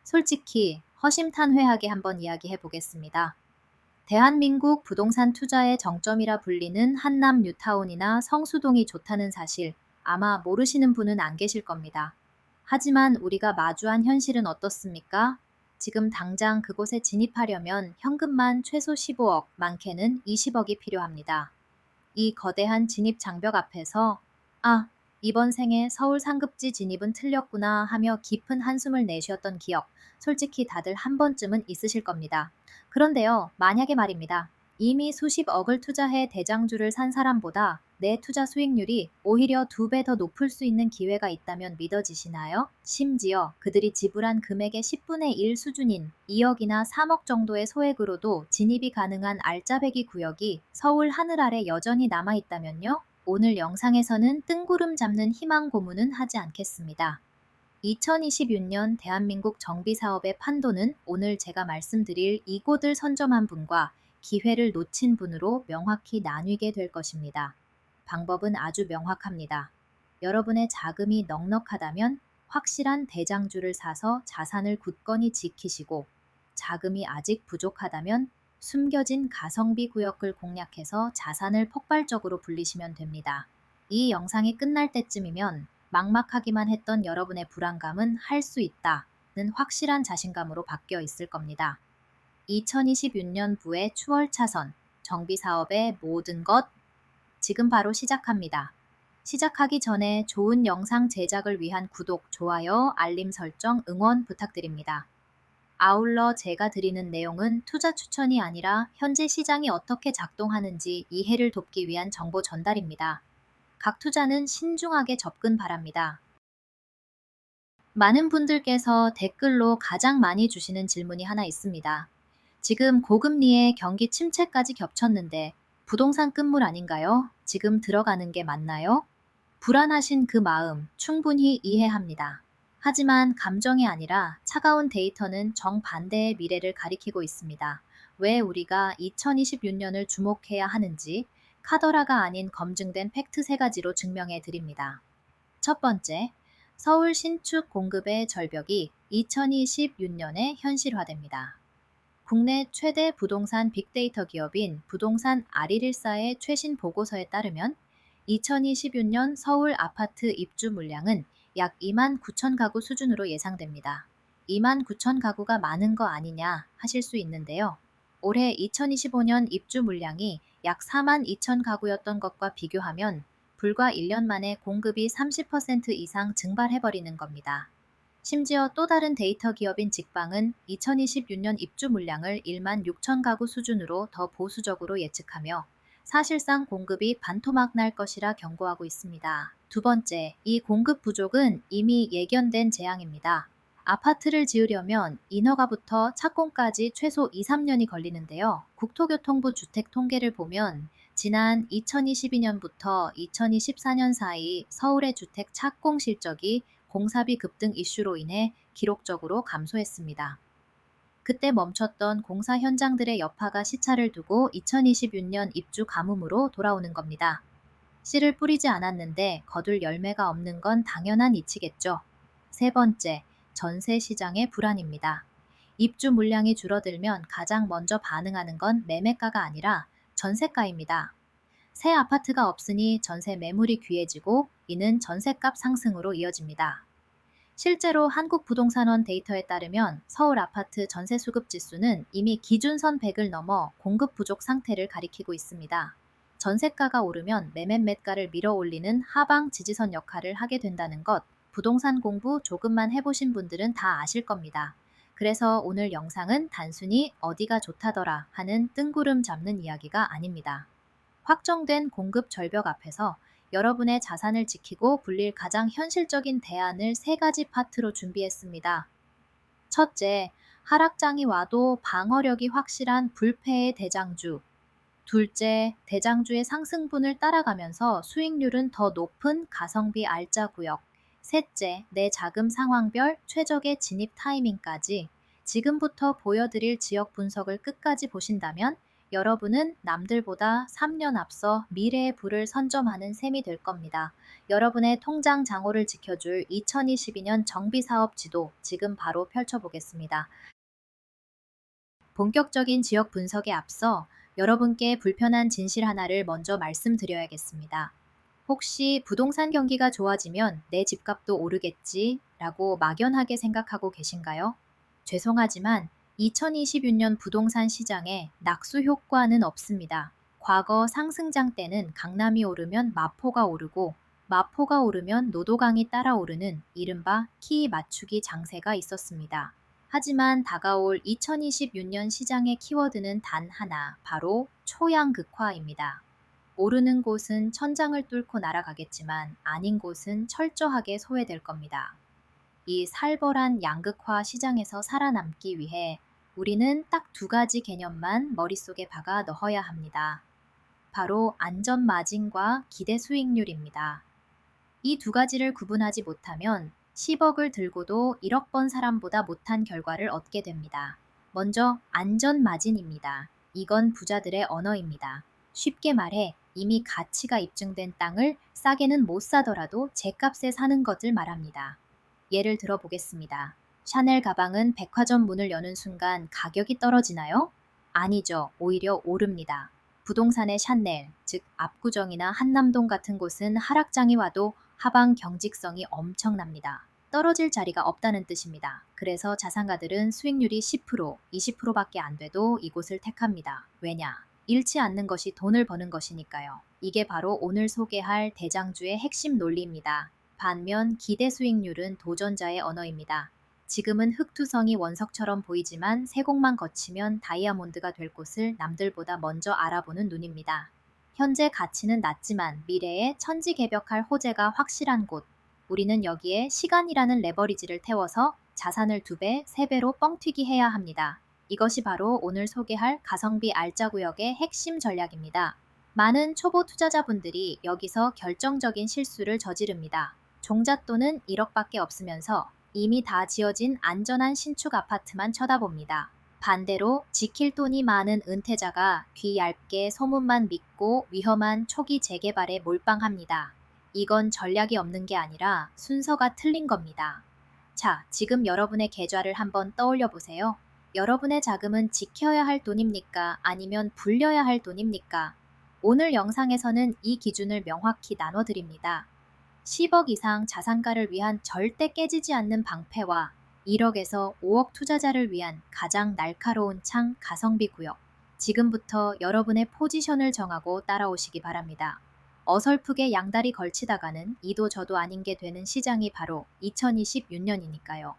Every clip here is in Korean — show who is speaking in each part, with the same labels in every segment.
Speaker 1: 솔직히 허심탄회하게 한번 이야기해 보겠습니다. 대한민국 부동산 투자의 정점이라 불리는 한남 뉴타운이나 성수동이 좋다는 사실 아마 모르시는 분은 안 계실 겁니다. 하지만 우리가 마주한 현실은 어떻습니까? 지금 당장 그곳에 진입하려면 현금만 최소 15억, 많게는 20억이 필요합니다. 이 거대한 진입 장벽 앞에서 아, 이번 생에 서울 상급지 진입은 틀렸구나 하며 깊은 한숨을 내쉬었던 기억, 솔직히 다들 한 번쯤은 있으실 겁니다. 그런데요, 만약에 말입니다. 이미 수십억을 투자해 대장주를 산 사람보다 내 투자 수익률이 오히려 2배 더 높을 수 있는 기회가 있다면 믿어지시나요? 심지어 그들이 지불한 금액의 10분의 1 수준인 2억이나 3억 정도의 소액으로도 진입이 가능한 알짜배기 구역이 서울 하늘 아래 여전히 남아있다면요? 오늘 영상에서는 뜬구름 잡는 희망 고문은 하지 않겠습니다. 2026년 대한민국 정비사업의 판도는 오늘 제가 말씀드릴 이곳을 선점한 분과 기회를 놓친 분으로 명확히 나뉘게 될 것입니다. 방법은 아주 명확합니다. 여러분의 자금이 넉넉하다면 확실한 대장주를 사서 자산을 굳건히 지키시고, 자금이 아직 부족하다면 숨겨진 가성비 구역을 공략해서 자산을 폭발적으로 불리시면 됩니다. 이 영상이 끝날 때쯤이면 막막하기만 했던 여러분의 불안감은 할 수 있다는 확실한 자신감으로 바뀌어 있을 겁니다. 2026년부의 추월 차선, 정비 사업의 모든 것, 지금 바로 시작합니다. 시작하기 전에 좋은 영상 제작을 위한 구독, 좋아요, 알림 설정, 응원 부탁드립니다. 아울러 제가 드리는 내용은 투자 추천이 아니라 현재 시장이 어떻게 작동하는지 이해를 돕기 위한 정보 전달입니다. 각 투자는 신중하게 접근 바랍니다. 많은 분들께서 댓글로 가장 많이 주시는 질문이 하나 있습니다. 지금 고금리에 경기 침체까지 겹쳤는데 부동산 끝물 아닌가요? 지금 들어가는 게 맞나요? 불안하신 그 마음 충분히 이해합니다. 하지만 감정이 아니라 차가운 데이터는 정반대의 미래를 가리키고 있습니다. 왜 우리가 2026년을 주목해야 하는지 카더라가 아닌 검증된 팩트 3가지로 증명해 드립니다. 첫 번째, 서울 신축 공급의 절벽이 2026년에 현실화됩니다. 국내 최대 부동산 빅데이터 기업인 부동산 아리일사의 최신 보고서에 따르면 2026년 서울 아파트 입주 물량은 약 2만 9천 가구 수준으로 예상됩니다. 2만 9천 가구가 많은 거 아니냐 하실 수 있는데요. 올해 2025년 입주 물량이 약 4만 2천 가구였던 것과 비교하면 불과 1년 만에 공급이 30% 이상 증발해버리는 겁니다. 심지어 또 다른 데이터 기업인 직방은 2026년 입주 물량을 1만 6천 가구 수준으로 더 보수적으로 예측하며 사실상 공급이 반토막 날 것이라 경고하고 있습니다. 두 번째, 이 공급 부족은 이미 예견된 재앙입니다. 아파트를 지으려면 인허가부터 착공까지 최소 2, 3년이 걸리는데요. 국토교통부 주택 통계를 보면 지난 2022년부터 2024년 사이 서울의 주택 착공 실적이 공사비 급등 이슈로 인해 기록적으로 감소했습니다. 그때 멈췄던 공사 현장들의 여파가 시차를 두고 2026년 입주 가뭄으로 돌아오는 겁니다. 씨를 뿌리지 않았는데 거둘 열매가 없는 건 당연한 이치겠죠. 세 번째, 전세 시장의 불안입니다. 입주 물량이 줄어들면 가장 먼저 반응하는 건 매매가가 아니라 전세가입니다. 새 아파트가 없으니 전세 매물이 귀해지고 이는 전세값 상승으로 이어집니다. 실제로 한국부동산원 데이터에 따르면 서울 아파트 전세 수급 지수는 이미 기준선 100을 넘어 공급 부족 상태를 가리키고 있습니다. 전세가가 오르면 매매가를 밀어 올리는 하방 지지선 역할을 하게 된다는 것, 부동산 공부 조금만 해보신 분들은 다 아실 겁니다. 그래서 오늘 영상은 단순히 어디가 좋다더라 하는 뜬구름 잡는 이야기가 아닙니다. 확정된 공급 절벽 앞에서 여러분의 자산을 지키고 불릴 가장 현실적인 대안을 3가지 파트로 준비했습니다. 첫째, 하락장이 와도 방어력이 확실한 불패의 대장주. 둘째, 대장주의 상승분을 따라가면서 수익률은 더 높은 가성비 알짜 구역. 셋째, 내 자금 상황별 최적의 진입 타이밍까지 지금부터 보여드릴 지역 분석을 끝까지 보신다면 여러분은 남들보다 3년 앞서 미래의 부를 선점하는 셈이 될 겁니다. 여러분의 통장 장호를 지켜줄 2022년 정비사업 지도 지금 바로 펼쳐보겠습니다. 본격적인 지역 분석에 앞서 여러분께 불편한 진실 하나를 먼저 말씀드려야겠습니다. 혹시 부동산 경기가 좋아지면 내 집값도 오르겠지 라고 막연하게 생각하고 계신가요? 죄송하지만 2026년 부동산 시장에 낙수 효과는 없습니다. 과거 상승장 때는 강남이 오르면 마포가 오르고 마포가 오르면 노도강이 따라 오르는 이른바 키 맞추기 장세가 있었습니다. 하지만 다가올 2026년 시장의 키워드는 단 하나, 바로 초양극화입니다. 오르는 곳은 천장을 뚫고 날아가겠지만 아닌 곳은 철저하게 소외될 겁니다. 이 살벌한 양극화 시장에서 살아남기 위해 우리는 딱 두 가지 개념만 머릿속에 박아 넣어야 합니다. 바로 안전 마진과 기대 수익률입니다. 이 두 가지를 구분하지 못하면 10억을 들고도 1억 번 사람보다 못한 결과를 얻게 됩니다. 먼저 안전 마진입니다. 이건 부자들의 언어입니다. 쉽게 말해 이미 가치가 입증된 땅을 싸게는 못 사더라도 제값에 사는 것을 말합니다. 예를 들어 보겠습니다. 샤넬 가방은 백화점 문을 여는 순간 가격이 떨어지나요? 아니죠. 오히려 오릅니다. 부동산의 샤넬, 즉 압구정이나 한남동 같은 곳은 하락장이 와도 하방 경직성이 엄청납니다. 떨어질 자리가 없다는 뜻입니다. 그래서 자산가들은 수익률이 10%, 20%밖에 안 돼도 이곳을 택합니다. 왜냐? 잃지 않는 것이 돈을 버는 것이니까요. 이게 바로 오늘 소개할 대장주의 핵심 논리입니다. 반면 기대 수익률은 도전자의 언어입니다. 지금은 흙투성이 원석처럼 보이지만 세곡만 거치면 다이아몬드가 될 곳을 남들보다 먼저 알아보는 눈입니다. 현재 가치는 낮지만 미래에 천지개벽할 호재가 확실한 곳. 우리는 여기에 시간이라는 레버리지를 태워서 자산을 2배, 3배로 뻥튀기 해야 합니다. 이것이 바로 오늘 소개할 가성비 알짜구역의 핵심 전략입니다. 많은 초보 투자자분들이 여기서 결정적인 실수를 저지릅니다. 종잣돈은 1억밖에 없으면서 이미 다 지어진 안전한 신축 아파트만 쳐다봅니다. 반대로 지킬 돈이 많은 은퇴자가 귀 얇게 소문만 믿고 위험한 초기 재개발에 몰빵합니다. 이건 전략이 없는 게 아니라 순서가 틀린 겁니다. 자, 지금 여러분의 계좌를 한번 떠올려 보세요. 여러분의 자금은 지켜야 할 돈입니까? 아니면 불려야 할 돈입니까? 오늘 영상에서는 이 기준을 명확히 나눠드립니다. 10억 이상 자산가를 위한 절대 깨지지 않는 방패와 1억에서 5억 투자자를 위한 가장 날카로운 창 가성비 구역. 지금부터 여러분의 포지션을 정하고 따라오시기 바랍니다. 어설프게 양다리 걸치다가는 이도 저도 아닌 게 되는 시장이 바로 2026년이니까요.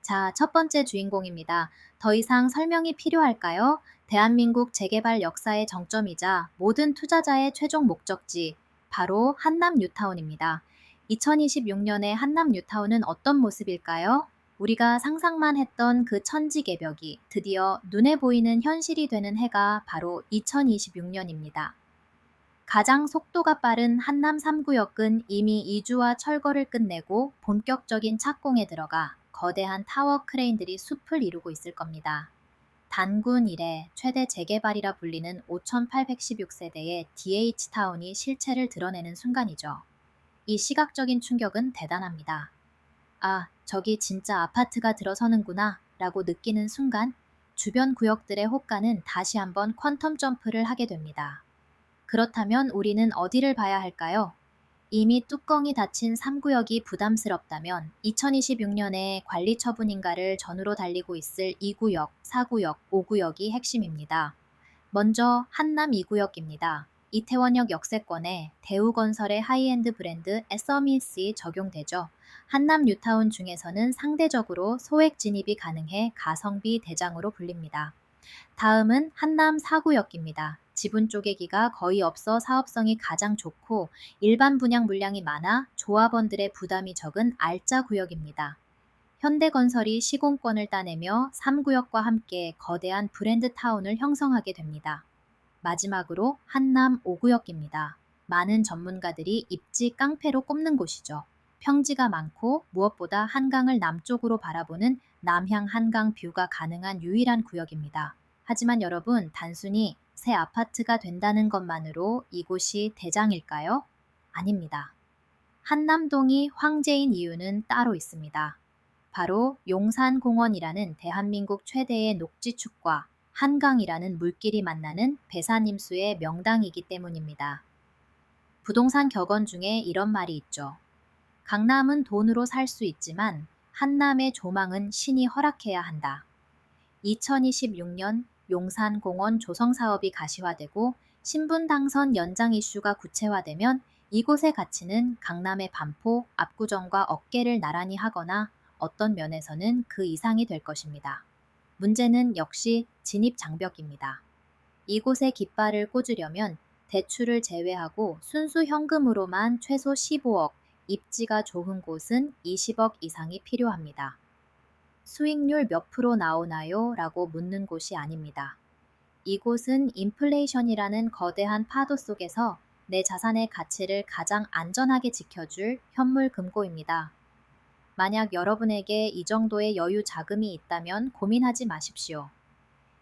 Speaker 1: 자, 첫 번째 주인공입니다. 더 이상 설명이 필요할까요? 대한민국 재개발 역사의 정점이자 모든 투자자의 최종 목적지, 바로 한남 뉴타운입니다. 2026년의 한남 뉴타운은 어떤 모습일까요? 우리가 상상만 했던 그 천지개벽이 드디어 눈에 보이는 현실이 되는 해가 바로 2026년입니다. 가장 속도가 빠른 한남 3구역은 이미 이주와 철거를 끝내고 본격적인 착공에 들어가 거대한 타워 크레인들이 숲을 이루고 있을 겁니다. 단군 이래 최대 재개발이라 불리는 5,816세대의 DH타운이 실체를 드러내는 순간이죠. 이 시각적인 충격은 대단합니다. 아, 저기 진짜 아파트가 들어서는구나 라고 느끼는 순간 주변 구역들의 호가는 다시 한번 퀀텀 점프를 하게 됩니다. 그렇다면 우리는 어디를 봐야 할까요? 이미 뚜껑이 닫힌 3구역이 부담스럽다면 2026년에 관리 처분인가를 전후로 달리고 있을 2구역, 4구역, 5구역이 핵심입니다. 먼저 한남 2구역입니다. 이태원역 역세권에 대우건설의 하이엔드 브랜드 에서미스이 적용되죠. 한남 뉴타운 중에서는 상대적으로 소액 진입이 가능해 가성비 대장으로 불립니다. 다음은 한남 4구역입니다. 지분 쪼개기가 거의 없어 사업성이 가장 좋고 일반 분양 물량이 많아 조합원들의 부담이 적은 알짜 구역입니다. 현대건설이 시공권을 따내며 3구역과 함께 거대한 브랜드 타운을 형성하게 됩니다. 마지막으로 한남 5구역입니다. 많은 전문가들이 입지 깡패로 꼽는 곳이죠. 평지가 많고 무엇보다 한강을 남쪽으로 바라보는 남향 한강 뷰가 가능한 유일한 구역입니다. 하지만 여러분, 단순히 새 아파트가 된다는 것만으로 이곳이 대장일까요? 아닙니다. 한남동이 황제인 이유는 따로 있습니다. 바로 용산공원이라는 대한민국 최대의 녹지축과 한강이라는 물길이 만나는 배산임수의 명당이기 때문입니다. 부동산 격언 중에 이런 말이 있죠. 강남은 돈으로 살 수 있지만 한남의 조망은 신이 허락해야 한다. 2026년 용산공원 조성사업이 가시화되고 신분 당선 연장 이슈가 구체화되면 이곳의 가치는 강남의 반포, 압구정과 어깨를 나란히 하거나 어떤 면에서는 그 이상이 될 것입니다. 문제는 역시 진입 장벽입니다. 이곳에 깃발을 꽂으려면 대출을 제외하고 순수 현금으로만 최소 15억, 입지가 좋은 곳은 20억 이상이 필요합니다. 수익률 몇 프로 나오나요? 라고 묻는 곳이 아닙니다. 이곳은 인플레이션이라는 거대한 파도 속에서 내 자산의 가치를 가장 안전하게 지켜줄 현물 금고입니다. 만약 여러분에게 이 정도의 여유 자금이 있다면 고민하지 마십시오.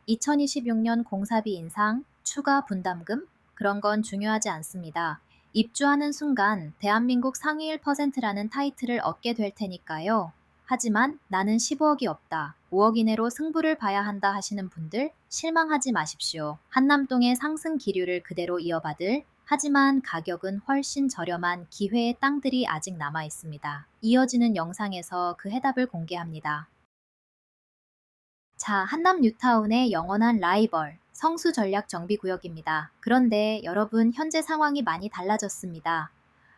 Speaker 1: 2026년 공사비 인상, 추가 분담금? 그런 건 중요하지 않습니다. 입주하는 순간 대한민국 상위 1%라는 타이틀을 얻게 될 테니까요. 하지만 나는 15억이 없다, 5억 이내로 승부를 봐야 한다 하시는 분들 실망하지 마십시오. 한남동의 상승 기류를 그대로 이어받을, 하지만 가격은 훨씬 저렴한 기회의 땅들이 아직 남아 있습니다. 이어지는 영상에서 그 해답을 공개합니다. 자, 한남 뉴타운의 영원한 라이벌, 성수 전략 정비구역입니다. 그런데 여러분, 현재 상황이 많이 달라졌습니다.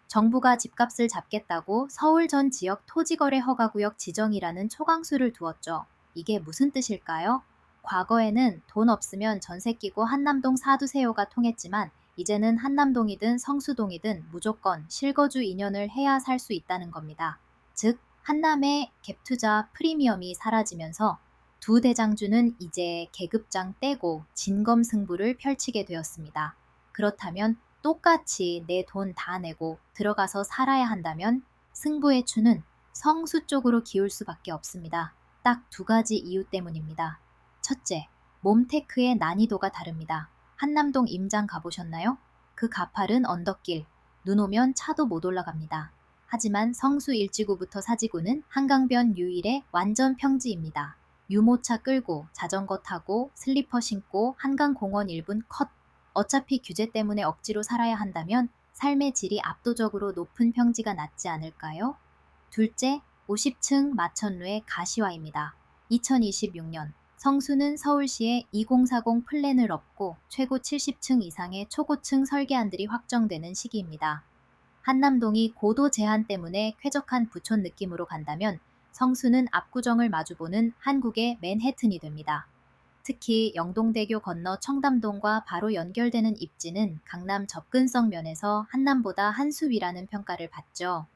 Speaker 1: 정부가 집값을 잡겠다고 서울 전 지역 토지거래 허가구역 지정이라는 초강수를 두었죠. 이게 무슨 뜻일까요? 과거에는 돈 없으면 전세 끼고 한남동 사두세요가 통했지만 이제는 한남동이든 성수동이든 무조건 실거주 2년을 해야 살 수 있다는 겁니다. 즉, 한남의 갭투자 프리미엄이 사라지면서 두 대장주는 이제 계급장 떼고 진검승부를 펼치게 되었습니다. 그렇다면 똑같이 내 돈 다 내고 들어가서 살아야 한다면 승부의 추는 성수 쪽으로 기울 수밖에 없습니다. 딱 두 가지 이유 때문입니다. 첫째, 몸테크의 난이도가 다릅니다. 한남동 임장 가보셨나요? 그 가파른 언덕길, 눈 오면 차도 못 올라갑니다. 하지만 성수 일지구부터 사지구는 한강변 유일의 완전 평지입니다. 유모차 끌고 자전거 타고 슬리퍼 신고 한강공원 1분 컷. 어차피 규제 때문에 억지로 살아야 한다면 삶의 질이 압도적으로 높은 평지가 낫지 않을까요? 둘째, 50층 마천루의 가시화입니다. 2026년 성수는 서울시에 2040 플랜을 업고 최고 70층 이상의 초고층 설계안들이 확정되는 시기입니다. 한남동이 고도 제한 때문에 쾌적한 부촌 느낌으로 간다면 성수는 압구정을 마주보는 한국의 맨해튼이 됩니다. 특히 영동대교 건너 청담동과 바로 연결되는 입지는 강남 접근성 면에서 한남보다 한 수 위라는 평가를 받죠.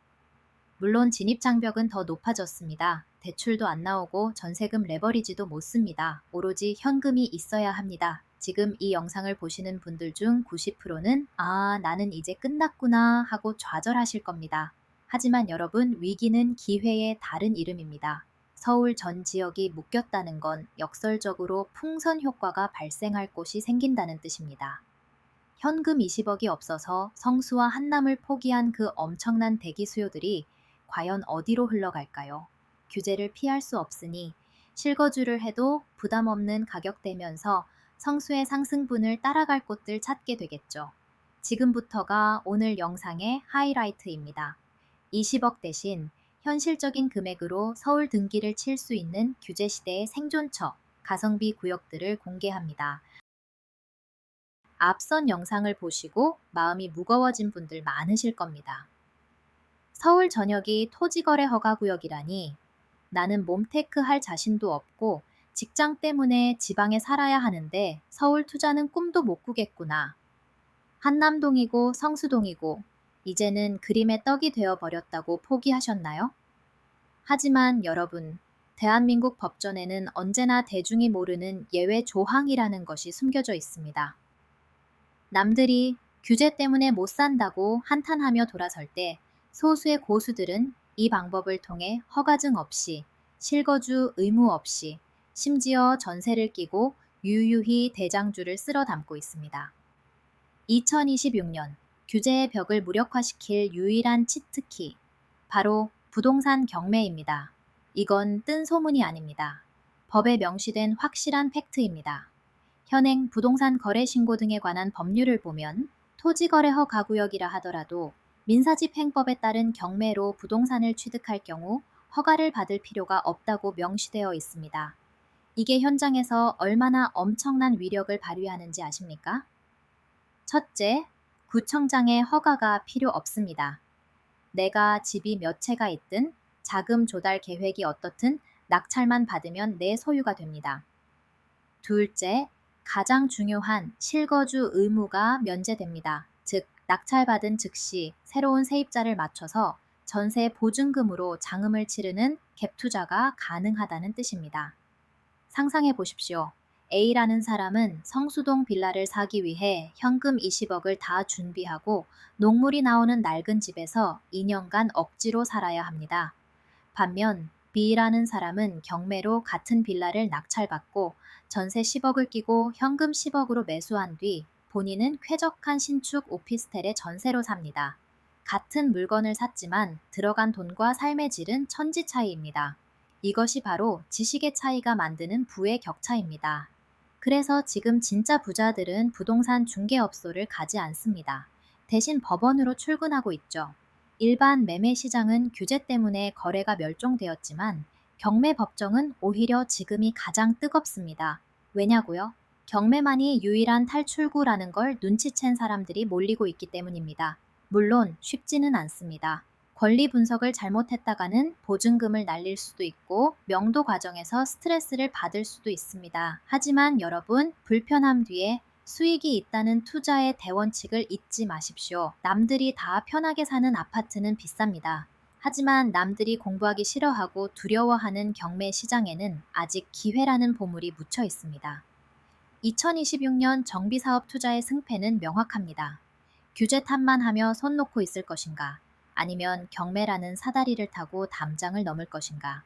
Speaker 1: 물론 진입장벽은 더 높아졌습니다. 대출도 안 나오고 전세금 레버리지도 못 씁니다. 오로지 현금이 있어야 합니다. 지금 이 영상을 보시는 분들 중 90%는 나는 이제 끝났구나 하고 좌절하실 겁니다. 하지만 여러분, 위기는 기회의 다른 이름입니다. 서울 전 지역이 묶였다는 건 역설적으로 풍선 효과가 발생할 곳이 생긴다는 뜻입니다. 현금 20억이 없어서 성수와 한남을 포기한 그 엄청난 대기 수요들이 과연 어디로 흘러갈까요? 규제를 피할 수 없으니 실거주를 해도 부담 없는 가격대면서 성수의 상승분을 따라갈 곳들 찾게 되겠죠. 지금부터가 오늘 영상의 하이라이트입니다. 20억 대신 현실적인 금액으로 서울 등기를 칠 수 있는 규제시대의 생존처, 가성비 구역들을 공개합니다. 앞선 영상을 보시고 마음이 무거워진 분들 많으실 겁니다. 서울 전역이 토지거래 허가구역이라니, 나는 몸테크 할 자신도 없고 직장 때문에 지방에 살아야 하는데 서울 투자는 꿈도 못 꾸겠구나. 한남동이고 성수동이고 이제는 그림의 떡이 되어버렸다고 포기하셨나요? 하지만 여러분, 대한민국 법전에는 언제나 대중이 모르는 예외 조항이라는 것이 숨겨져 있습니다. 남들이 규제 때문에 못 산다고 한탄하며 돌아설 때 소수의 고수들은 이 방법을 통해 허가증 없이, 실거주 의무 없이, 심지어 전세를 끼고 유유히 대장주를 쓸어 담고 있습니다. 2026년 규제의 벽을 무력화시킬 유일한 치트키, 바로 부동산 경매입니다. 이건 뜬 소문이 아닙니다. 법에 명시된 확실한 팩트입니다. 현행 부동산 거래 신고 등에 관한 법률을 보면 토지거래 허가구역이라 하더라도 민사집행법에 따른 경매로 부동산을 취득할 경우 허가를 받을 필요가 없다고 명시되어 있습니다. 이게 현장에서 얼마나 엄청난 위력을 발휘하는지 아십니까? 첫째, 구청장의 허가가 필요 없습니다. 내가 집이 몇 채가 있든 자금 조달 계획이 어떻든 낙찰만 받으면 내 소유가 됩니다. 둘째, 가장 중요한 실거주 의무가 면제됩니다. 즉, 낙찰받은 즉시 새로운 세입자를 맞춰서 전세 보증금으로 장음을 치르는 갭 투자가 가능하다는 뜻입니다. 상상해 보십시오. A라는 사람은 성수동 빌라를 사기 위해 현금 20억을 다 준비하고 녹물이 나오는 낡은 집에서 2년간 억지로 살아야 합니다. 반면 B라는 사람은 경매로 같은 빌라를 낙찰받고 전세 10억을 끼고 현금 10억으로 매수한 뒤 본인은 쾌적한 신축 오피스텔에 전세로 삽니다. 같은 물건을 샀지만 들어간 돈과 삶의 질은 천지 차이입니다. 이것이 바로 지식의 차이가 만드는 부의 격차입니다. 그래서 지금 진짜 부자들은 부동산 중개업소를 가지 않습니다. 대신 법원으로 출근하고 있죠. 일반 매매 시장은 규제 때문에 거래가 멸종되었지만 경매 법정은 오히려 지금이 가장 뜨겁습니다. 왜냐고요? 경매만이 유일한 탈출구라는 걸 눈치챈 사람들이 몰리고 있기 때문입니다. 물론 쉽지는 않습니다. 권리 분석을 잘못했다가는 보증금을 날릴 수도 있고 명도 과정에서 스트레스를 받을 수도 있습니다. 하지만 여러분, 불편함 뒤에 수익이 있다는 투자의 대원칙을 잊지 마십시오. 남들이 다 편하게 사는 아파트는 비쌉니다. 하지만 남들이 공부하기 싫어하고 두려워하는 경매 시장에는 아직 기회라는 보물이 묻혀 있습니다. 2026년 정비사업 투자의 승패는 명확합니다. 규제 탓만 하며 손 놓고 있을 것인가? 아니면 경매라는 사다리를 타고 담장을 넘을 것인가?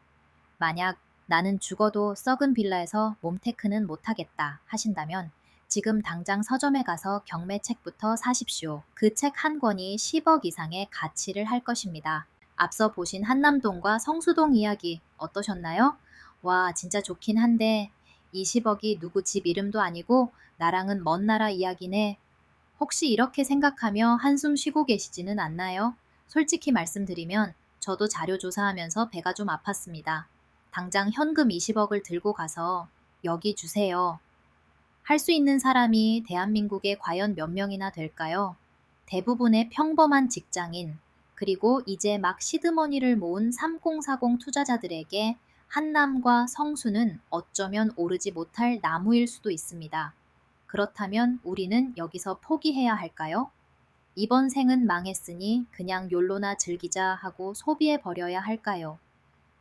Speaker 1: 만약 나는 죽어도 썩은 빌라에서 몸테크는 못하겠다 하신다면 지금 당장 서점에 가서 경매책부터 사십시오. 그 책 한 권이 10억 이상의 가치를 할 것입니다. 앞서 보신 한남동과 성수동 이야기 어떠셨나요? 와, 진짜 좋긴 한데 20억이 누구 집 이름도 아니고 나랑은 먼 나라 이야기네. 혹시 이렇게 생각하며 한숨 쉬고 계시지는 않나요? 솔직히 말씀드리면 저도 자료 조사하면서 배가 좀 아팠습니다. 당장 현금 20억을 들고 가서 여기 주세요. 할 수 있는 사람이 대한민국에 과연 몇 명이나 될까요? 대부분의 평범한 직장인, 그리고 이제 막 시드머니를 모은 3040 투자자들에게 한남과 성수는 어쩌면 오르지 못할 나무일 수도 있습니다. 그렇다면 우리는 여기서 포기해야 할까요? 이번 생은 망했으니 그냥 욜로나 즐기자 하고 소비해 버려야 할까요?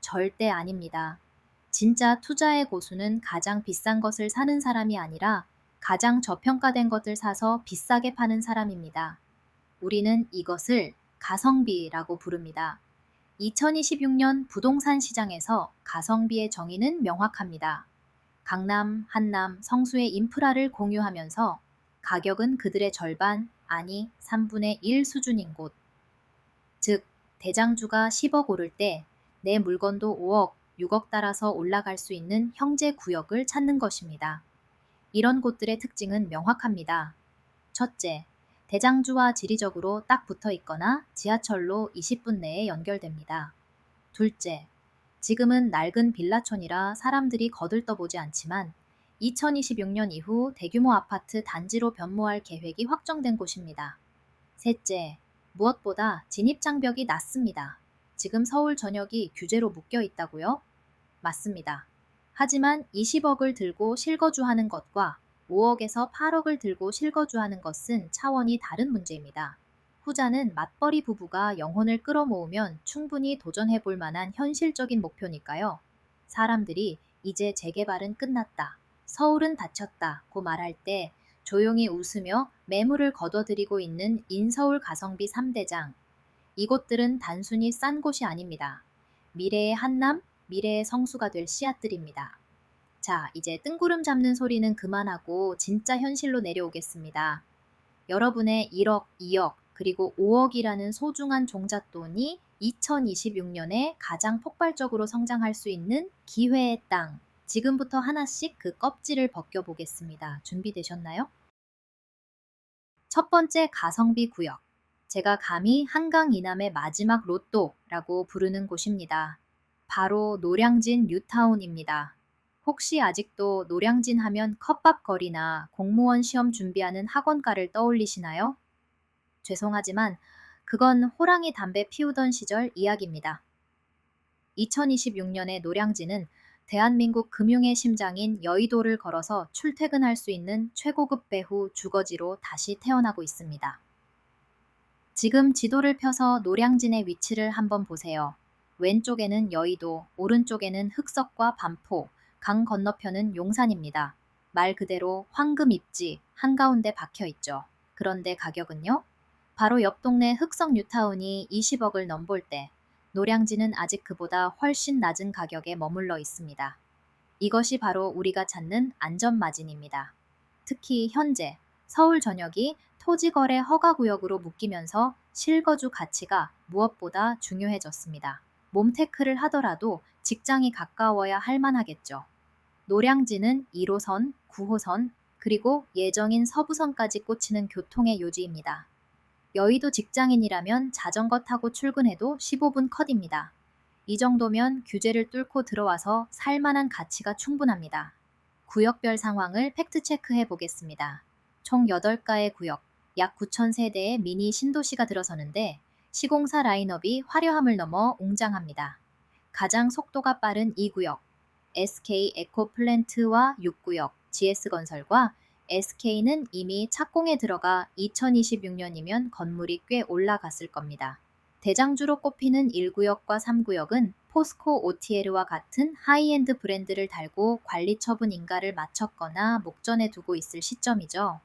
Speaker 1: 절대 아닙니다. 진짜 투자의 고수는 가장 비싼 것을 사는 사람이 아니라 가장 저평가된 것을 사서 비싸게 파는 사람입니다. 우리는 이것을 가성비라고 부릅니다. 2026년 부동산 시장에서 가성비의 정의는 명확합니다. 강남, 한남, 성수의 인프라를 공유하면서 가격은 그들의 절반, 아니 3분의 1 수준인 곳. 즉, 대장주가 10억 오를 때 내 물건도 5억, 6억 따라서 올라갈 수 있는 형제 구역을 찾는 것입니다. 이런 곳들의 특징은 명확합니다. 첫째, 대장주와 지리적으로 딱 붙어 있거나 지하철로 20분 내에 연결됩니다. 둘째, 지금은 낡은 빌라촌이라 사람들이 거들떠보지 않지만 2026년 이후 대규모 아파트 단지로 변모할 계획이 확정된 곳입니다. 셋째, 무엇보다 진입장벽이 낮습니다. 지금 서울 전역이 규제로 묶여 있다고요? 맞습니다. 하지만 20억을 들고 실거주하는 것과 5억에서 8억을 들고 실거주하는 것은 차원이 다른 문제입니다. 후자는 맞벌이 부부가 영혼을 끌어모으면 충분히 도전해 볼 만한 현실적인 목표니까요. 사람들이 이제 재개발은 끝났다, 서울은 닫혔다고 말할 때 조용히 웃으며 매물을 거둬들이고 있는 인서울 가성비 3대장. 이곳들은 단순히 싼 곳이 아닙니다. 미래의 한남, 미래의 성수가 될 씨앗들입니다. 자, 이제 뜬구름 잡는 소리는 그만하고 진짜 현실로 내려오겠습니다. 여러분의 1억, 2억, 그리고 5억이라는 소중한 종잣돈이 2026년에 가장 폭발적으로 성장할 수 있는 기회의 땅. 지금부터 하나씩 그 껍질을 벗겨보겠습니다. 준비되셨나요? 첫 번째 가성비 구역. 제가 감히 한강 이남의 마지막 로또라고 부르는 곳입니다. 바로 노량진 뉴타운입니다. 혹시 아직도 노량진 하면 컵밥거리나 공무원 시험 준비하는 학원가를 떠올리시나요? 죄송하지만 그건 호랑이 담배 피우던 시절 이야기입니다. 2026년의 노량진은 대한민국 금융의 심장인 여의도를 걸어서 출퇴근할 수 있는 최고급 배후 주거지로 다시 태어나고 있습니다. 지금 지도를 펴서 노량진의 위치를 한번 보세요. 왼쪽에는 여의도, 오른쪽에는 흑석과 반포, 강 건너편은 용산입니다. 말 그대로 황금 입지 한가운데 박혀 있죠. 그런데 가격은요? 바로 옆 동네 흑석 뉴타운이 20억을 넘볼 때 노량진은 아직 그보다 훨씬 낮은 가격에 머물러 있습니다. 이것이 바로 우리가 찾는 안전마진입니다. 특히 현재 서울 전역이 토지거래 허가구역으로 묶이면서 실거주 가치가 무엇보다 중요해졌습니다. 몸테크를 하더라도 직장이 가까워야 할 만하겠죠. 노량진은 1호선, 9호선, 그리고 예정인 서부선까지 꽂히는 교통의 요지입니다. 여의도 직장인이라면 자전거 타고 출근해도 15분 컷입니다. 이 정도면 규제를 뚫고 들어와서 살만한 가치가 충분합니다. 구역별 상황을 팩트체크해 보겠습니다. 총 8가의 구역, 약 9천 세대의 미니 신도시가 들어서는데 시공사 라인업이 화려함을 넘어 웅장합니다. 가장 속도가 빠른 2구역, SK 에코플랜트와 6구역, GS건설과 SK는 이미 착공에 들어가 2026년이면 건물이 꽤 올라갔을 겁니다. 대장주로 꼽히는 1구역과 3구역은 포스코 OTL과 같은 하이엔드 브랜드를 달고 관리 처분 인가를 마쳤거나 목전에 두고 있을 시점이죠.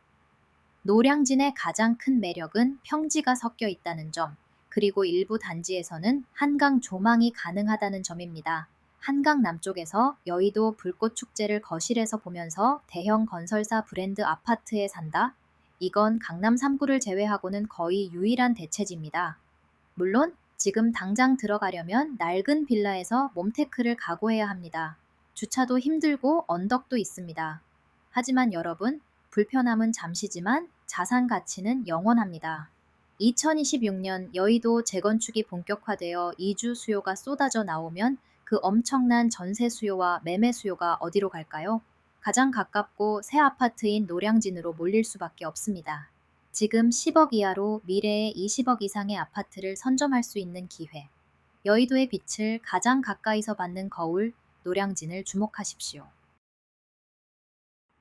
Speaker 1: 노량진의 가장 큰 매력은 평지가 섞여 있다는 점, 그리고 일부 단지에서는 한강 조망이 가능하다는 점입니다. 한강 남쪽에서 여의도 불꽃축제를 거실에서 보면서 대형 건설사 브랜드 아파트에 산다? 이건 강남 3구를 제외하고는 거의 유일한 대체지입니다. 물론 지금 당장 들어가려면 낡은 빌라에서 몸테크를 각오해야 합니다. 주차도 힘들고 언덕도 있습니다. 하지만 여러분, 불편함은 잠시지만 자산 가치는 영원합니다. 2026년 여의도 재건축이 본격화되어 이주 수요가 쏟아져 나오면 그 엄청난 전세 수요와 매매 수요가 어디로 갈까요? 가장 가깝고 새 아파트인 노량진으로 몰릴 수밖에 없습니다. 지금 10억 이하로 미래에 20억 이상의 아파트를 선점할 수 있는 기회. 여의도의 빛을 가장 가까이서 받는 거울, 노량진을 주목하십시오.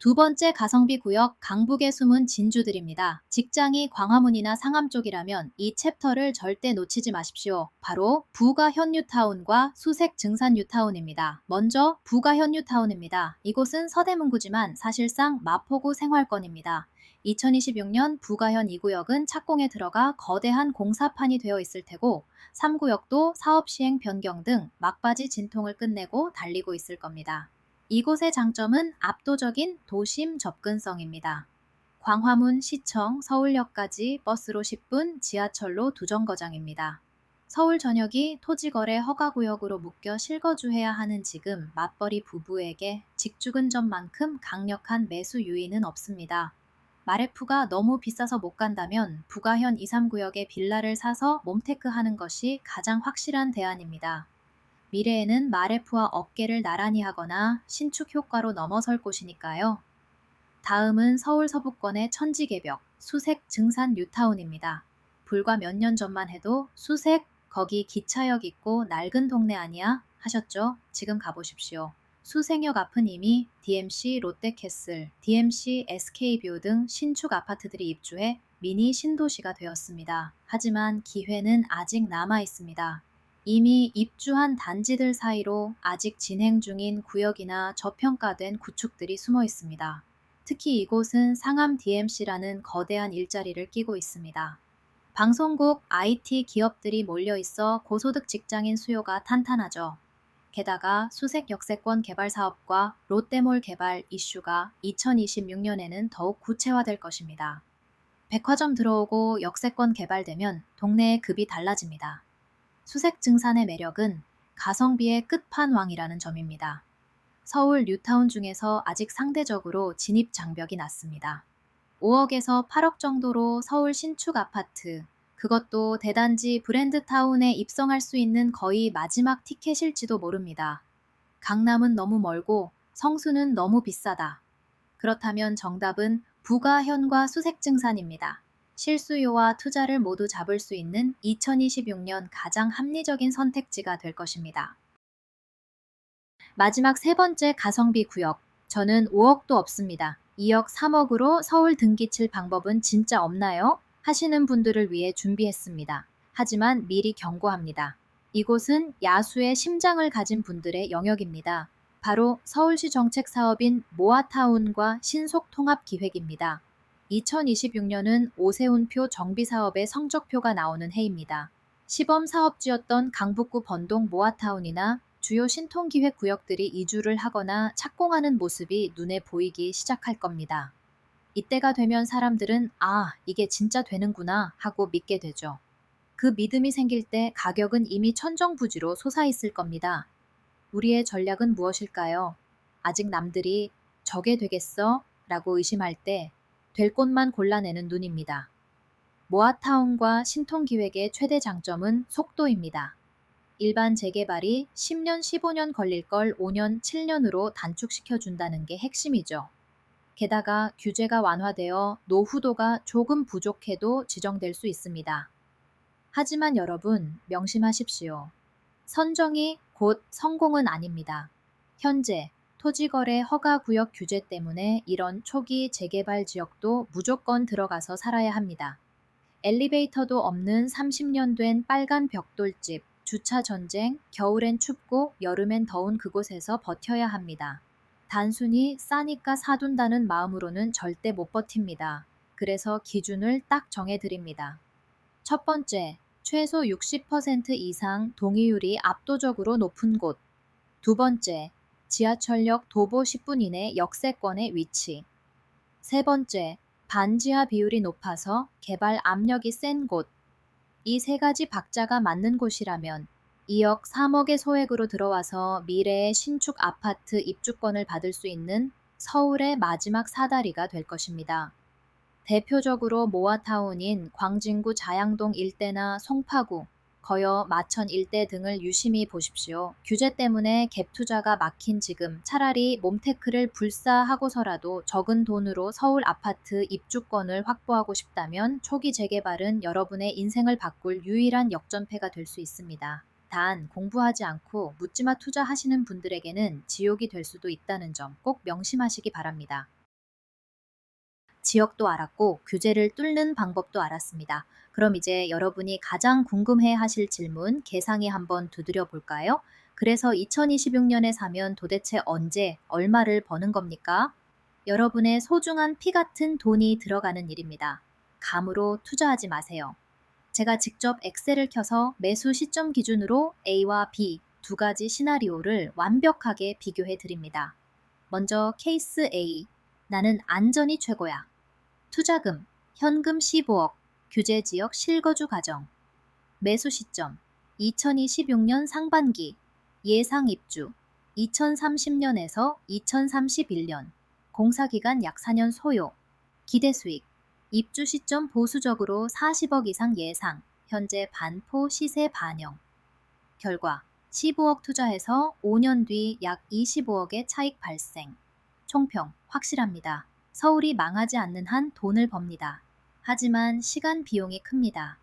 Speaker 1: 두 번째 가성비 구역 강북에 숨은 진주들입니다. 직장이 광화문이나 상암 쪽이라면 이 챕터를 절대 놓치지 마십시오. 바로 부가 현뉴타운과 수색 증산 뉴타운입니다. 먼저 부가 현뉴타운입니다. 이곳은 서대문구지만 사실상 마포구 생활권입니다. 2026년 부가현 2구역은 착공에 들어가 거대한 공사판이 되어 있을 테고 3구역도 사업시행 변경 등 막바지 진통을 끝내고 달리고 있을 겁니다. 이곳의 장점은 압도적인 도심 접근성입니다. 광화문, 시청, 서울역까지 버스로 10분, 지하철로 2정거장입니다. 서울 전역이 토지거래 허가구역으로 묶여 실거주해야 하는 지금 맞벌이 부부에게 직주근점만큼 강력한 매수 유인은 없습니다. 마레프가 너무 비싸서 못 간다면 부가현 2, 3구역에 빌라를 사서 몸테크하는 것이 가장 확실한 대안입니다. 미래에는 마레프와 어깨를 나란히 하거나 신축 효과로 넘어설 곳이니까요. 다음은 서울 서부권의 천지개벽, 수색 증산 뉴타운입니다. 불과 몇 년 전만 해도 수색, 거기 기차역 있고 낡은 동네 아니야? 하셨죠? 지금 가보십시오. 수색역 앞은 이미 DMC 롯데캐슬, DMC SK뷰 등 신축 아파트들이 입주해 미니 신도시가 되었습니다. 하지만 기회는 아직 남아 있습니다. 이미 입주한 단지들 사이로 아직 진행 중인 구역이나 저평가된 구축들이 숨어 있습니다. 특히 이곳은 상암 DMC라는 거대한 일자리를 끼고 있습니다. 방송국 IT 기업들이 몰려 있어 고소득 직장인 수요가 탄탄하죠. 게다가 수색 역세권 개발 사업과 롯데몰 개발 이슈가 2026년에는 더욱 구체화될 것입니다. 백화점 들어오고 역세권 개발되면 동네의 급이 달라집니다. 수색 증산의 매력은 가성비의 끝판왕이라는 점입니다. 서울 뉴타운 중에서 아직 상대적으로 진입 장벽이 낮습니다. 5억에서 8억 정도로 서울 신축 아파트, 그것도 대단지 브랜드타운에 입성할 수 있는 거의 마지막 티켓일지도 모릅니다. 강남은 너무 멀고 성수는 너무 비싸다. 그렇다면 정답은 부가현과 수색증산입니다. 실수요와 투자를 모두 잡을 수 있는 2026년 가장 합리적인 선택지가 될 것입니다. 마지막 세 번째 가성비 구역. 저는 5억도 없습니다. 2억, 3억으로 서울 등기 칠 방법은 진짜 없나요? 하시는 분들을 위해 준비했습니다. 하지만 미리 경고합니다. 이곳은 야수의 심장을 가진 분들의 영역입니다. 바로 서울시 정책 사업인 모아타운과 신속통합기획입니다. 2026년은 오세훈표 정비사업의 성적표가 나오는 해입니다. 시범 사업지였던 강북구 번동 모아타운이나 주요 신통기획 구역들이 이주를 하거나 착공하는 모습이 눈에 보이기 시작할 겁니다. 이때가 되면 사람들은 아, 이게 진짜 되는구나 하고 믿게 되죠. 그 믿음이 생길 때 가격은 이미 천정부지로 솟아있을 겁니다. 우리의 전략은 무엇일까요? 아직 남들이 저게 되겠어? 라고 의심할 때 될 곳만 골라내는 눈입니다. 모아타운과 신통기획의 최대 장점은 속도입니다. 일반 재개발이 10년, 15년 걸릴 걸 5년, 7년으로 단축시켜준다는 게 핵심이죠. 게다가 규제가 완화되어 노후도가 조금 부족해도 지정될 수 있습니다. 하지만 여러분, 명심하십시오. 선정이 곧 성공은 아닙니다. 현재 토지거래 허가구역 규제 때문에 이런 초기 재개발 지역도 무조건 들어가서 살아야 합니다. 엘리베이터도 없는 30년 된 빨간 벽돌집, 주차 전쟁, 겨울엔 춥고 여름엔 더운 그곳에서 버텨야 합니다. 단순히 싸니까 사둔다는 마음으로는 절대 못 버팁니다. 그래서 기준을 딱 정해드립니다. 첫 번째, 최소 60% 이상 동의율이 압도적으로 높은 곳. 두 번째, 지하철역 도보 10분 이내 역세권의 위치. 세 번째, 반지하 비율이 높아서 개발 압력이 센 곳. 이 세 가지 박자가 맞는 곳이라면 2억, 3억의 소액으로 들어와서 미래의 신축 아파트 입주권을 받을 수 있는 서울의 마지막 사다리가 될 것입니다. 대표적으로 모아타운인 광진구 자양동 일대나 송파구, 거여 마천 일대 등을 유심히 보십시오. 규제 때문에 갭 투자가 막힌 지금 차라리 몸테크를 불사하고서라도 적은 돈으로 서울 아파트 입주권을 확보하고 싶다면 초기 재개발은 여러분의 인생을 바꿀 유일한 역전패가 될 수 있습니다. 단 공부하지 않고 묻지마 투자하시는 분들에게는 지옥이 될 수도 있다는 점 꼭 명심하시기 바랍니다. 지역도 알았고 규제를 뚫는 방법도 알았습니다. 그럼 이제 여러분이 가장 궁금해 하실 질문 개상이 한번 두드려 볼까요? 그래서 2026년에 사면 도대체 언제 얼마를 버는 겁니까? 여러분의 소중한 피 같은 돈이 들어가는 일입니다. 감으로 투자하지 마세요. 제가 직접 엑셀을 켜서 매수 시점 기준으로 A와 B 두 가지 시나리오를 완벽하게 비교해 드립니다. 먼저 케이스 A. 나는 안전이 최고야. 투자금, 현금 15억, 규제지역 실거주 가정. 매수 시점, 2026년 상반기, 예상 입주, 2030년에서 2031년, 공사기간 약 4년 소요, 기대 수익, 입주 시점 보수적으로 40억 이상 예상, 현재 반포 시세 반영. 결과, 15억 투자해서 5년 뒤 약 25억의 차익 발생. 총평, 확실합니다. 서울이 망하지 않는 한 돈을 법니다. 하지만 시간 비용이 큽니다.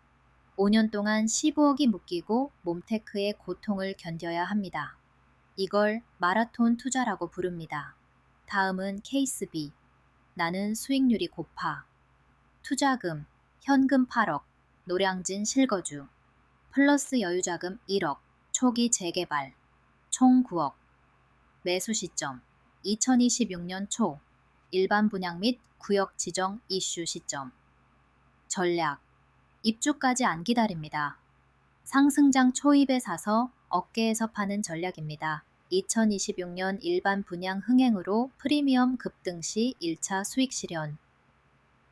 Speaker 1: 5년 동안 15억이 묶이고 몸테크의 고통을 견뎌야 합니다. 이걸 마라톤 투자라고 부릅니다. 다음은 케이스 B. 나는 수익률이 고파. 투자금, 현금 8억, 노량진 실거주. 플러스 여유자금 1억, 초기 재개발. 총 9억. 매수 시점, 2026년 초. 일반 분양 및 구역 지정 이슈 시점. 전략. 입주까지 안 기다립니다. 상승장 초입에 사서 어깨에서 파는 전략입니다. 2026년 일반 분양 흥행으로 프리미엄 급등 시 1차 수익 실현.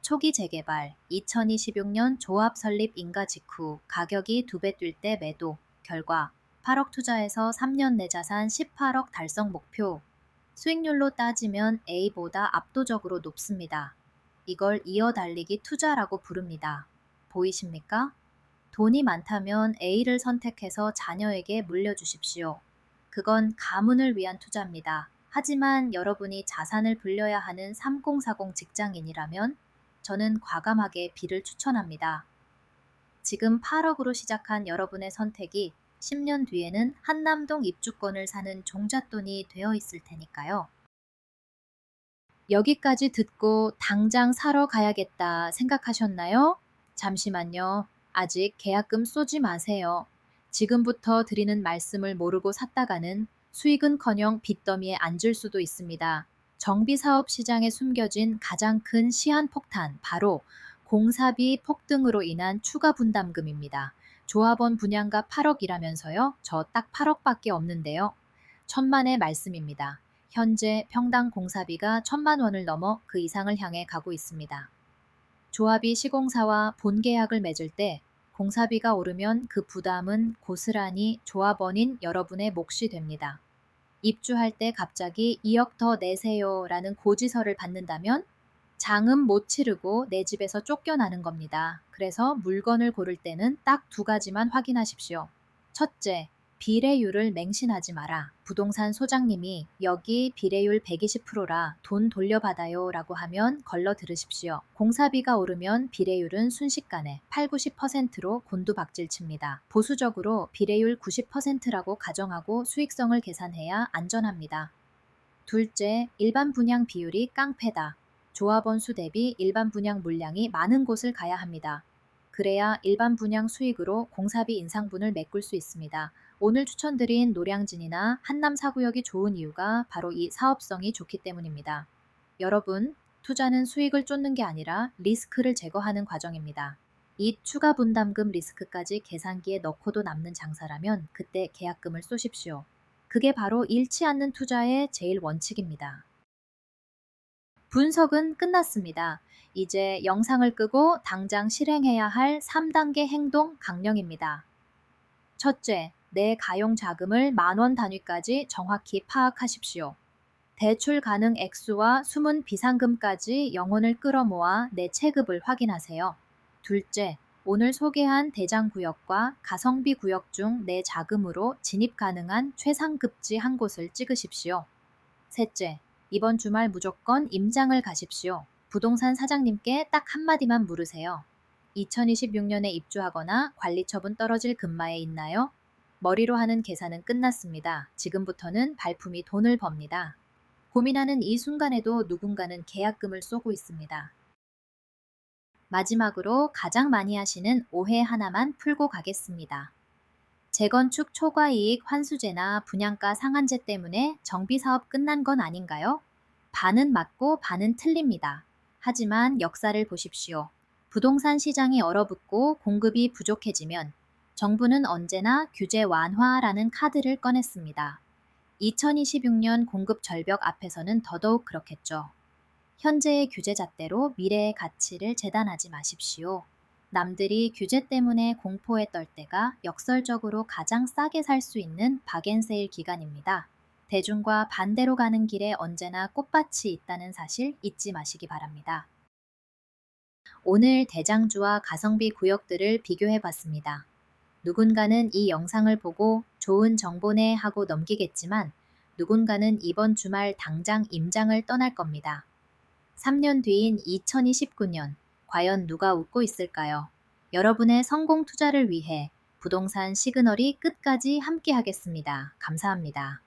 Speaker 1: 초기 재개발, 2026년 조합 설립 인가 직후 가격이 2배 뛸 때 매도. 결과 8억 투자해서 3년 내 자산 18억 달성 목표. 수익률로 따지면 A보다 압도적으로 높습니다. 이걸 이어달리기 투자라고 부릅니다. 보이십니까? 돈이 많다면 A를 선택해서 자녀에게 물려주십시오. 그건 가문을 위한 투자입니다. 하지만 여러분이 자산을 불려야 하는 3040 직장인이라면 저는 과감하게 B를 추천합니다. 지금 8억으로 시작한 여러분의 선택이 10년 뒤에는 한남동 입주권을 사는 종잣돈이 되어 있을 테니까요. 여기까지 듣고 당장 사러 가야겠다 생각하셨나요? 잠시만요. 아직 계약금 쏘지 마세요. 지금부터 드리는 말씀을 모르고 샀다가는 수익은커녕 빚더미에 앉을 수도 있습니다. 정비사업 시장에 숨겨진 가장 큰 시한폭탄, 바로 공사비 폭등으로 인한 추가 분담금입니다. 조합원 분양가 8억이라면서요? 저 딱 8억밖에 없는데요. 천만의 말씀입니다. 현재 평당 공사비가 1,000만 원을 넘어 그 이상을 향해 가고 있습니다. 조합이 시공사와 본계약을 맺을 때 공사비가 오르면 그 부담은 고스란히 조합원인 여러분의 몫이 됩니다. 입주할 때 갑자기 2억 더 내세요 라는 고지서를 받는다면 장음 못 치르고 내 집에서 쫓겨나는 겁니다. 그래서 물건을 고를 때는 딱 2가지만 확인하십시오. 첫째, 비례율을 맹신하지 마라. 부동산 소장님이 여기 비례율 120%라 돈 돌려받아요 라고 하면 걸러 들으십시오. 공사비가 오르면 비례율은 순식간에 8, 90%로 곤두박질 칩니다. 보수적으로 비례율 90%라고 가정하고 수익성을 계산해야 안전합니다. 둘째, 일반 분양 비율이 깡패다. 조합원 수 대비 일반 분양 물량이 많은 곳을 가야 합니다. 그래야 일반 분양 수익으로 공사비 인상분을 메꿀 수 있습니다. 오늘 추천드린 노량진이나 한남 4구역이 좋은 이유가 바로 이 사업성이 좋기 때문입니다. 여러분, 투자는 수익을 쫓는 게 아니라 리스크를 제거하는 과정입니다. 이 추가 분담금 리스크까지 계산기에 넣고도 남는 장사라면 그때 계약금을 쏘십시오. 그게 바로 잃지 않는 투자의 제일 원칙입니다. 분석은 끝났습니다. 이제 영상을 끄고 당장 실행해야 할 3단계 행동 강령입니다. 첫째, 내 가용 자금을 10,000원 단위까지 정확히 파악하십시오. 대출 가능 액수와 숨은 비상금까지 영혼을 끌어모아 내 체급을 확인하세요. 둘째, 오늘 소개한 대장구역과 가성비 구역 중 내 자금으로 진입 가능한 최상급지 한 곳을 찍으십시오. 셋째, 이번 주말 무조건 임장을 가십시오. 부동산 사장님께 딱 한마디만 물으세요. 2026년에 입주하거나 관리처분 떨어질 금마에 있나요? 머리로 하는 계산은 끝났습니다. 지금부터는 발품이 돈을 법니다. 고민하는 이 순간에도 누군가는 계약금을 쏘고 있습니다. 마지막으로 가장 많이 하시는 오해 하나만 풀고 가겠습니다. 재건축 초과이익 환수제나 분양가 상한제 때문에 정비사업 끝난 건 아닌가요? 반은 맞고 반은 틀립니다. 하지만 역사를 보십시오. 부동산 시장이 얼어붙고 공급이 부족해지면 정부는 언제나 규제 완화라는 카드를 꺼냈습니다. 2026년 공급 절벽 앞에서는 더더욱 그렇겠죠. 현재의 규제 잣대로 미래의 가치를 재단하지 마십시오. 남들이 규제 때문에 공포에 떨 때가 역설적으로 가장 싸게 살 수 있는 박앤세일 기간입니다. 대중과 반대로 가는 길에 언제나 꽃밭이 있다는 사실 잊지 마시기 바랍니다. 오늘 대장주와 가성비 구역들을 비교해 봤습니다. 누군가는 이 영상을 보고 좋은 정보네 하고 넘기겠지만 누군가는 이번 주말 당장 임장을 떠날 겁니다. 3년 뒤인 2029년, 과연 누가 웃고 있을까요? 여러분의 성공 투자를 위해 부동산 시그널이 끝까지 함께 하겠습니다. 감사합니다.